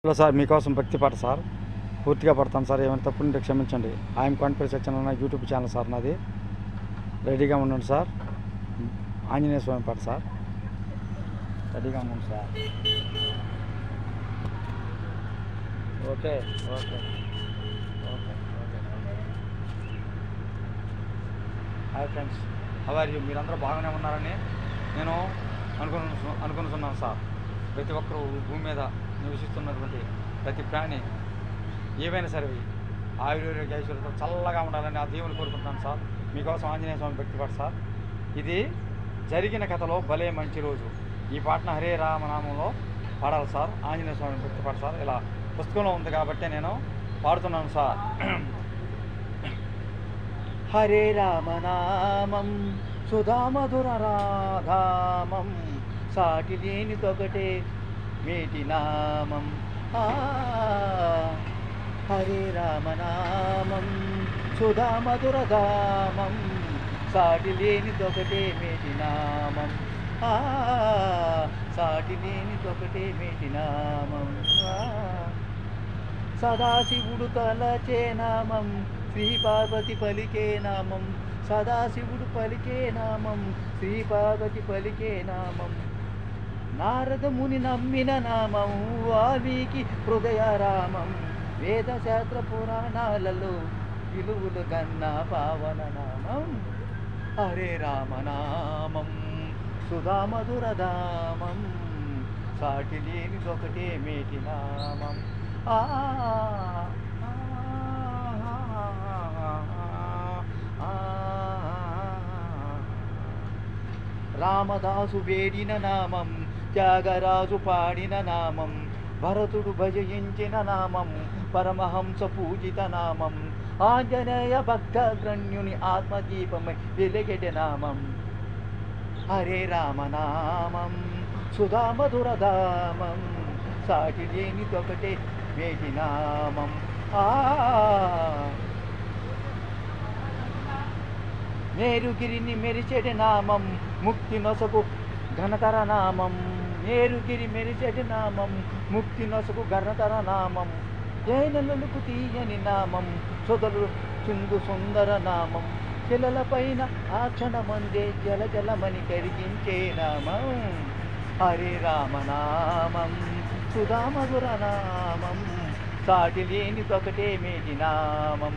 Hello sir, మీకోసం భక్తి పాట సార్. పూర్తిగా పడతాను సార్, ఏమైనా తప్పు ఉంటే క్షమించండి. ఐఎమ్ కాన్ఫిడెన్స్ సెక్షన్ అన్న యూట్యూబ్ ఛానల్ సార్ నాది. రెడీగా ఉండండి సార్. ఆంజనేయ స్వామి పాట సార్. రెడీగా ఉండండి sir. Okay okay okay okay. Hi friends, how are you? మీరందరూ బాగానే ఉన్నారని నేను అనుకుంటున్నాను సార్. ప్రతి ఒక్కరూ భూమి మీద నివసిస్తున్నటువంటి ప్రతి ప్రాణి ఏవైనా సరే ఆయుర్వేద ఐశ్వర్యంతో చల్లగా ఉండాలని ఆ దేవుని కోరుకుంటున్నాను సార్. మీకోసం ఆంజనేయ స్వామి భక్తి పాట సార్. ఇది జరిగిన కథలో భలే మంచి రోజు. ఈ పాటను హరే రామనామంలో పాడాలి సార్. ఆంజనేయ స్వామి భక్తి పాట సార్. ఇలా పుస్తకంలో ఉంది కాబట్టి నేను పాడుతున్నాను సార్. హరే రామనామం సుధామధుర రాధామం, సాటి లేనిదొకటే మేటి నామం. హరే రామనామం సుధామధుర ధామం, సాటి లేనిదొకటే మేటి నామం. సాటి లేనిదొకటే మేటి నామం. సదాశివుడు తలచే నామం, శ్రీ పార్వతి పలికే నామం. సదాశివుడు పలికే నామం, శ్రీ పార్వతి పలికే నామం. నారదముని నమ్మిన నామం, వాల్మీకి హృదయ రామం. వేదశాస్త్ర పురాణాలలో విలువలు గన్న పావన నామం. హరే రామనామం సుధామధురధామం, సాటి లేనిదొకటే మేటి నామం. రామదాసు వేడిన నామం, త్యాగరాజు పాడిన నామం. భరతుడు భజయించిన నామం, పరమహంస పూజిత నామం. ఆంజనేయ భక్తగ్రణ్యుని ఆత్మదీపమై వెలిగెడ నామం. హరే రామనామం సుధామధురధామం, సాటి లేనిదొకటే మేటి నామం. మేరుగిరిని మెరిచెడి నామం, ముక్తి నొసగు ఘనతర నామం. మేరుగిరి మెరిచెడి నామం, ముక్తి నొసగు ఘనతర నామం. జైనలకు తీయని నామం, సొదలు చుందు సుందర నామం. శిలల పైన ఆ క్షణమందే జల జలమని కరిగించే నామం. హరే రామనామం సుధామధుర నామం, సాటి లేనిదొకటే మేటి నామం.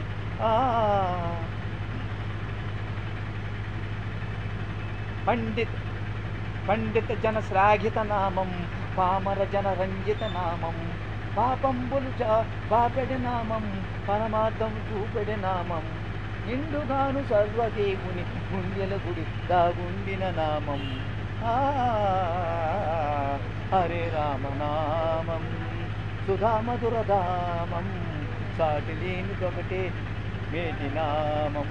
పండిత జన శ్లాఘిత నామం, పామర జన రంజిత నామం. పాపంబులు బాపెడి నామం, పరమార్థం చూపెడి నామం. నిండుగాను సర్వదేవుని గుండెల గుడి దాగుండిన నామం. హరే రామనామం సుధామధురధామం, సాటి లేనిదొకటే మేటి నామం.